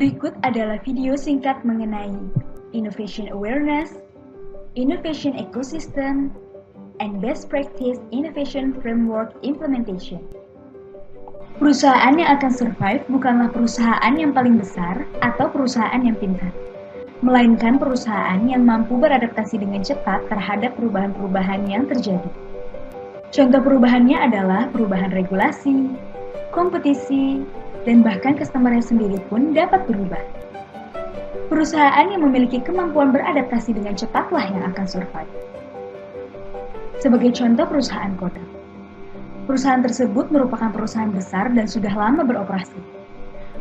Berikut adalah video singkat mengenai Innovation Awareness, Innovation Ecosystem, and Best Practice Innovation Framework Implementation. Perusahaan yang akan survive bukanlah perusahaan yang paling besar atau perusahaan yang pintar, melainkan perusahaan yang mampu beradaptasi dengan cepat terhadap perubahan-perubahan yang terjadi. Contoh perubahannya adalah perubahan regulasi, kompetisi, dan bahkan customer-nya sendiri pun dapat berubah. Perusahaan yang memiliki kemampuan beradaptasi dengan cepatlah yang akan survive. Sebagai contoh perusahaan Kodak. Perusahaan tersebut merupakan perusahaan besar dan sudah lama beroperasi.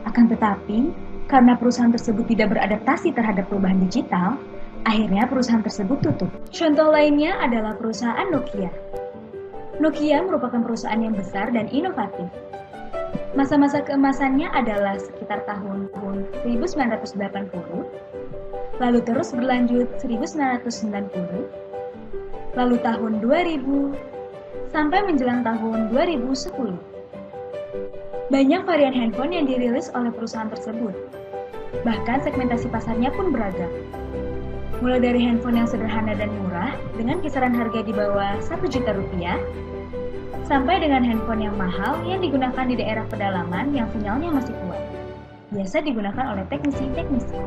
Akan tetapi, karena perusahaan tersebut tidak beradaptasi terhadap perubahan digital, akhirnya perusahaan tersebut tutup. Contoh lainnya adalah perusahaan Nokia. Nokia merupakan perusahaan yang besar dan inovatif. Masa-masa keemasannya adalah sekitar tahun 1980, lalu terus berlanjut 1990, lalu tahun 2000, sampai menjelang tahun 2010. Banyak varian handphone yang dirilis oleh perusahaan tersebut. Bahkan segmentasi pasarnya pun beragam. Mulai dari handphone yang sederhana dan murah dengan kisaran harga di bawah 1 juta rupiah, sampai dengan handphone yang mahal yang digunakan di daerah pedalaman yang sinyalnya masih kuat. Biasa digunakan oleh teknisi-teknisi.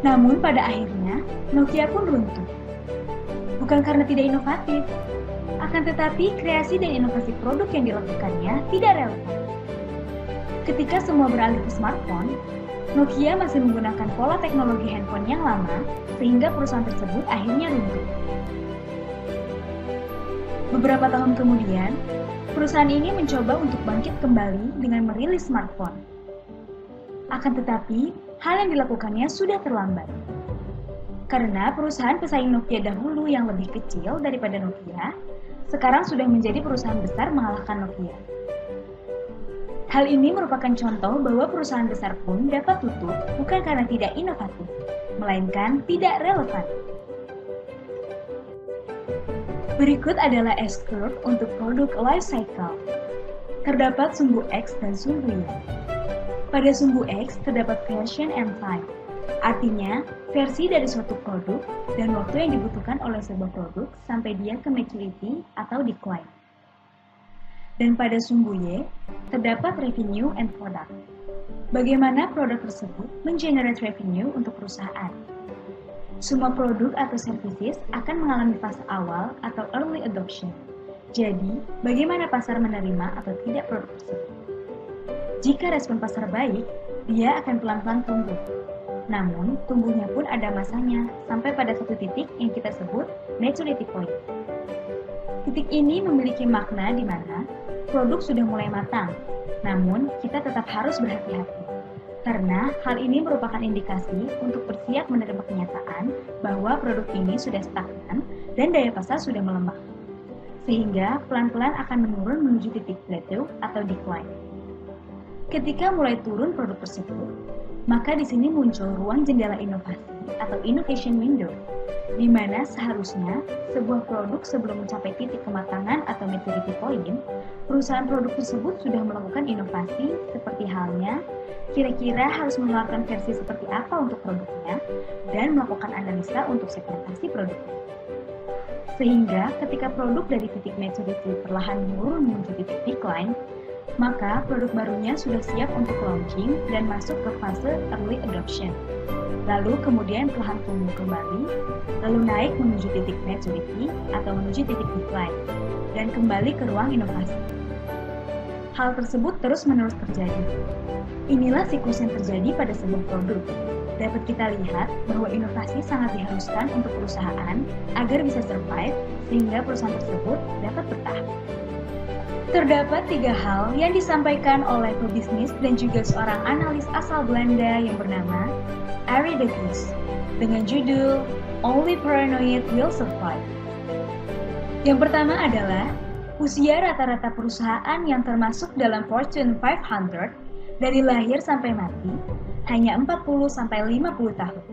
Namun pada akhirnya, Nokia pun runtuh. Bukan karena tidak inovatif, akan tetapi kreasi dan inovasi produk yang dilakukannya tidak relevan. Ketika semua beralih ke smartphone, Nokia masih menggunakan pola teknologi handphone yang lama, sehingga perusahaan tersebut akhirnya runtuh. Beberapa tahun kemudian, perusahaan ini mencoba untuk bangkit kembali dengan merilis smartphone. Akan tetapi, hal yang dilakukannya sudah terlambat. Karena perusahaan pesaing Nokia dahulu yang lebih kecil daripada Nokia, sekarang sudah menjadi perusahaan besar mengalahkan Nokia. Hal ini merupakan contoh bahwa perusahaan besar pun dapat tutup bukan karena tidak inovatif, melainkan tidak relevan. Berikut adalah S-curve untuk produk life cycle. Terdapat sumbu X dan sumbu Y. Pada sumbu X terdapat version and time, artinya versi dari suatu produk dan waktu yang dibutuhkan oleh sebuah produk sampai dia ke maturity atau decline. Dan pada sumbu Y terdapat revenue and product. Bagaimana produk tersebut mengenerate revenue untuk perusahaan. Semua produk atau services akan mengalami fase awal atau early adoption. Jadi, bagaimana pasar menerima atau tidak produk tersebut? Jika respon pasar baik, dia akan pelan-pelan tumbuh. Namun, tumbuhnya pun ada masanya, sampai pada satu titik yang kita sebut maturity point. Titik ini memiliki makna di mana produk sudah mulai matang, namun kita tetap harus berhati-hati. Karena hal ini merupakan indikasi untuk bersiap menerima kenyataan bahwa produk ini sudah stagnan dan daya pasar sudah melemah. Sehingga pelan-pelan akan menurun menuju titik plateau atau decline. Ketika mulai turun produk tersebut, maka di sini muncul ruang jendela inovasi atau innovation window, di mana seharusnya sebuah produk sebelum mencapai titik kematangan atau maturity point, perusahaan produk tersebut sudah melakukan inovasi seperti halnya kira-kira harus mengeluarkan versi seperti apa untuk produknya dan melakukan analisa untuk segmentasi produknya. Sehingga ketika produk dari titik maturity perlahan menurun menuju titik decline, maka produk barunya sudah siap untuk launching dan masuk ke fase early adoption. Lalu kemudian perlahan tumbuh kembali, lalu naik menuju titik maturity atau menuju titik decline, dan kembali ke ruang inovasi. Hal tersebut terus-menerus terjadi. Inilah siklus yang terjadi pada sebuah produk. Dapat kita lihat bahwa inovasi sangat diharuskan untuk perusahaan agar bisa survive, sehingga perusahaan tersebut dapat bertahan. Terdapat 3 hal yang disampaikan oleh pebisnis dan juga seorang analis asal Belanda yang bernama Arie de Geus dengan judul Only Paranoid Will Survive. Yang pertama adalah usia rata-rata perusahaan yang termasuk dalam Fortune 500 dari lahir sampai mati hanya 40-50 tahun.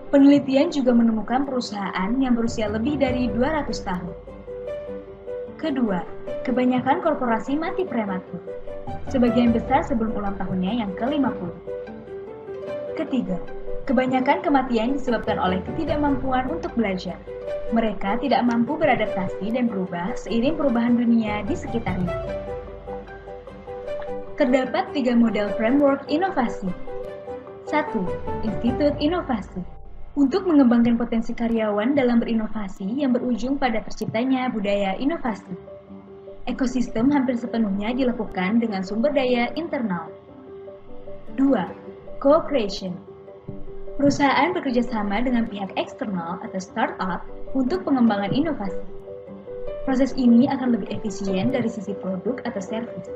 Penelitian juga menemukan perusahaan yang berusia lebih dari 200 tahun. Kedua, kebanyakan korporasi mati prematur, sebagian besar sebelum ulang tahunnya yang ke-50. Ketiga, kebanyakan kematian disebabkan oleh ketidakmampuan untuk belajar. Mereka tidak mampu beradaptasi dan berubah seiring perubahan dunia di sekitarnya. Terdapat 3 model framework inovasi. 1. Institut Inovasi. Untuk mengembangkan potensi karyawan dalam berinovasi yang berujung pada terciptanya budaya inovasi. Ekosistem hampir sepenuhnya dilakukan dengan sumber daya internal. 2. Co-creation. Perusahaan bekerja sama dengan pihak eksternal atau startup untuk pengembangan inovasi. Proses ini akan lebih efisien dari sisi produk atau servis,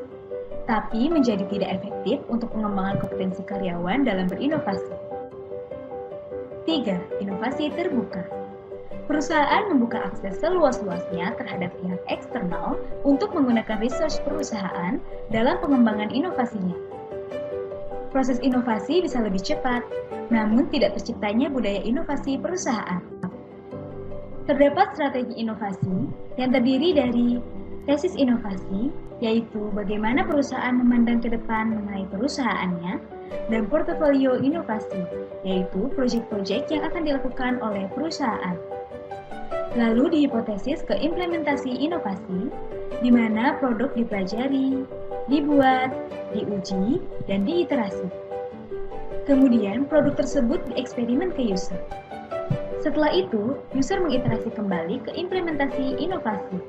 tapi menjadi tidak efektif untuk pengembangan kompetensi karyawan dalam berinovasi. 3. Inovasi terbuka. Perusahaan membuka akses seluas-luasnya terhadap pihak eksternal untuk menggunakan research perusahaan dalam pengembangan inovasinya. Proses inovasi bisa lebih cepat, namun tidak terciptanya budaya inovasi perusahaan. Terdapat strategi inovasi yang terdiri dari tesis inovasi, yaitu bagaimana perusahaan memandang ke depan mengenai perusahaannya, dan portofolio inovasi, yaitu proyek-proyek yang akan dilakukan oleh perusahaan. Lalu dihipotesis ke implementasi inovasi, di mana produk dipelajari, dibuat, diuji, dan diiterasi. Kemudian produk tersebut dieksperimen ke user. Setelah itu, user mengiterasi kembali ke implementasi inovasi.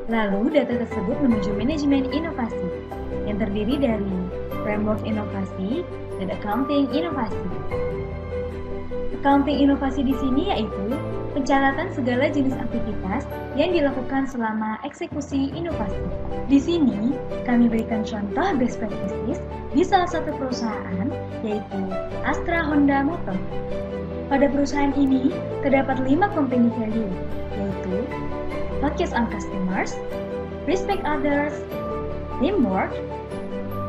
Lalu data tersebut menuju manajemen inovasi, yang terdiri dari framework inovasi dan accounting inovasi. Accounting inovasi di sini yaitu pencatatan segala jenis aktivitas yang dilakukan selama eksekusi inovasi. Di sini, kami berikan contoh best practices di salah satu perusahaan, yaitu Astra Honda Motor. Pada perusahaan ini, terdapat 5 company value, yaitu focus on customers, respect others, teamwork,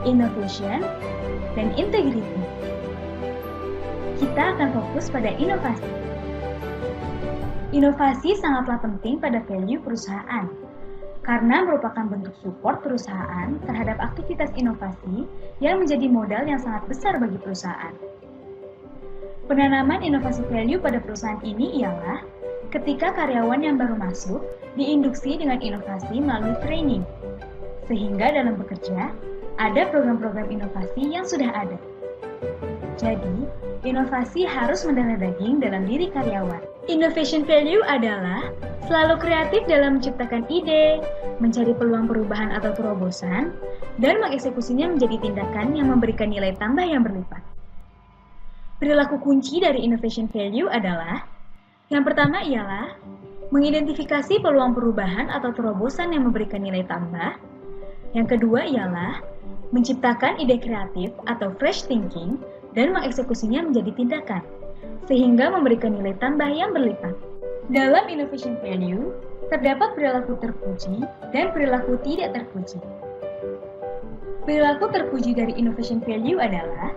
innovation, dan integrity. Kita akan fokus pada inovasi. Inovasi sangatlah penting pada value perusahaan, karena merupakan bentuk support perusahaan terhadap aktivitas inovasi yang menjadi modal yang sangat besar bagi perusahaan. Penanaman inovasi value pada perusahaan ini ialah ketika karyawan yang baru masuk diinduksi dengan inovasi melalui training, sehingga dalam bekerja ada program-program inovasi yang sudah ada. Jadi, inovasi harus mendarah daging dalam diri karyawan. Innovation value adalah selalu kreatif dalam menciptakan ide, mencari peluang perubahan atau terobosan, dan mengeksekusinya menjadi tindakan yang memberikan nilai tambah yang berlipat. Perilaku kunci dari innovation value adalah yang pertama ialah mengidentifikasi peluang perubahan atau terobosan yang memberikan nilai tambah. Yang kedua ialah menciptakan ide kreatif atau fresh thinking dan mengeksekusinya menjadi tindakan, sehingga memberikan nilai tambah yang berlipat. Dalam innovation value, terdapat perilaku terpuji dan perilaku tidak terpuji. Perilaku terpuji dari innovation value adalah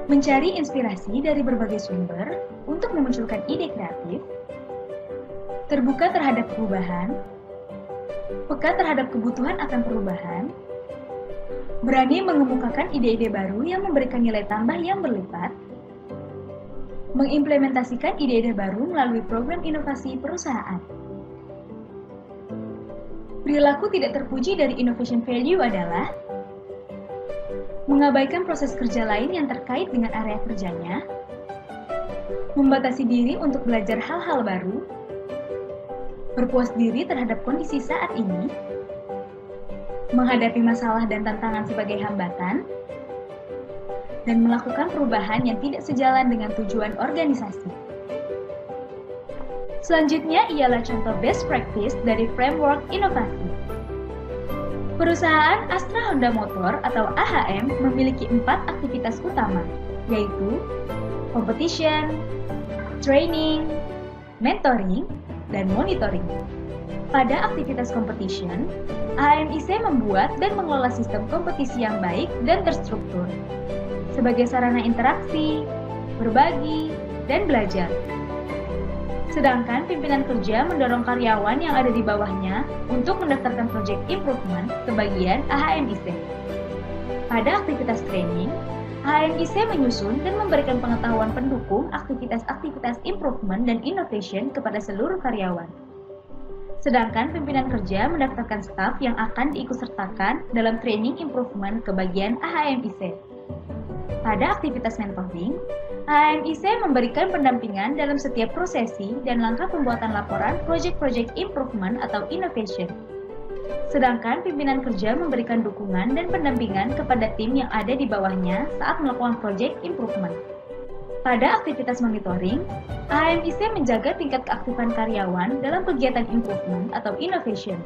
mencari inspirasi dari berbagai sumber untuk memunculkan ide kreatif, terbuka terhadap perubahan, peka terhadap kebutuhan akan perubahan, berani mengemukakan ide-ide baru yang memberikan nilai tambah yang berlipat, mengimplementasikan ide-ide baru melalui program inovasi perusahaan. Perilaku tidak terpuji dari innovation value adalah mengabaikan proses kerja lain yang terkait dengan area kerjanya, membatasi diri untuk belajar hal-hal baru, berpuas diri terhadap kondisi saat ini, menghadapi masalah dan tantangan sebagai hambatan, dan melakukan perubahan yang tidak sejalan dengan tujuan organisasi. Selanjutnya ialah contoh best practice dari framework inovasi. Perusahaan Astra Honda Motor atau AHM memiliki 4 aktivitas utama, yaitu competition, training, mentoring, dan monitoring. Pada aktivitas competition, AHMIC membuat dan mengelola sistem kompetisi yang baik dan terstruktur sebagai sarana interaksi, berbagi, dan belajar. Sedangkan pimpinan kerja mendorong karyawan yang ada di bawahnya untuk mendaftarkan proyek improvement ke bagian AHMIC. Pada aktivitas training, HMIC menyusun dan memberikan pengetahuan pendukung aktivitas-aktivitas improvement dan innovation kepada seluruh karyawan. Sedangkan pimpinan kerja mendaftarkan staf yang akan diikutsertakan dalam training improvement ke bagian AHMIC. Pada aktivitas mentoring, AHMIC memberikan pendampingan dalam setiap prosesi dan langkah pembuatan laporan project-project improvement atau innovation. Sedangkan pimpinan kerja memberikan dukungan dan pendampingan kepada tim yang ada di bawahnya saat melakukan project improvement. Pada aktivitas monitoring, AHMIC menjaga tingkat keaktifan karyawan dalam kegiatan improvement atau innovation.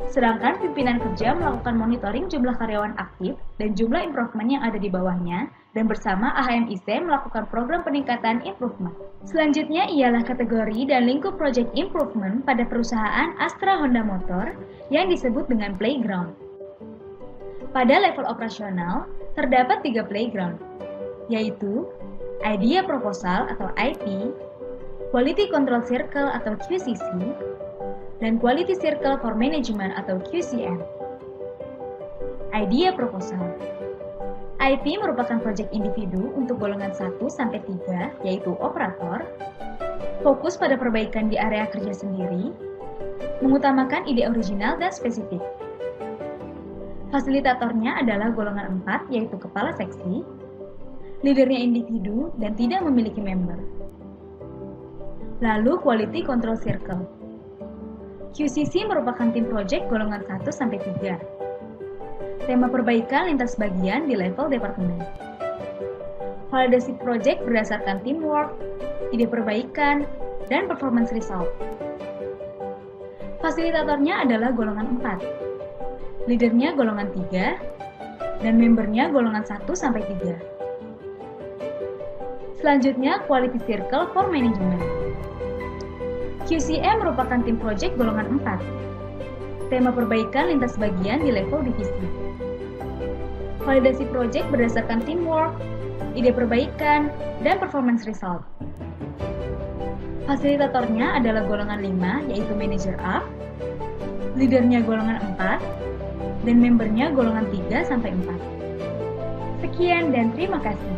Sedangkan pimpinan kerja melakukan monitoring jumlah karyawan aktif dan jumlah improvement yang ada di bawahnya, dan bersama AHMIC melakukan program peningkatan improvement. Selanjutnya ialah kategori dan lingkup project improvement pada perusahaan Astra Honda Motor yang disebut dengan playground. Pada level operasional, terdapat 3 playground, yaitu Idea Proposal atau IP, Quality Control Circle atau QCC, dan Quality Circle for Management atau QCM. Idea Proposal. IP merupakan proyek individu untuk golongan 1-3, yaitu operator, fokus pada perbaikan di area kerja sendiri, mengutamakan ide original dan spesifik. Fasilitatornya adalah golongan 4, yaitu kepala seksi, leadernya individu dan tidak memiliki member. Lalu Quality Control Circle. QCC merupakan tim project golongan 1-3. Tema perbaikan lintas bagian di level departemen. Validasi project berdasarkan teamwork, ide perbaikan, dan performance result. Fasilitatornya adalah golongan 4. Leadernya golongan 3, dan membernya golongan 1-3. Selanjutnya, Quality Circle for Management. QCM merupakan tim project golongan 4. Tema perbaikan lintas bagian di level divisi. Validasi project berdasarkan teamwork, ide perbaikan, dan performance result. Fasilitatornya adalah golongan 5, yaitu Manager Up, leadernya golongan 4, dan membernya golongan 3-4. Sekian dan terima kasih.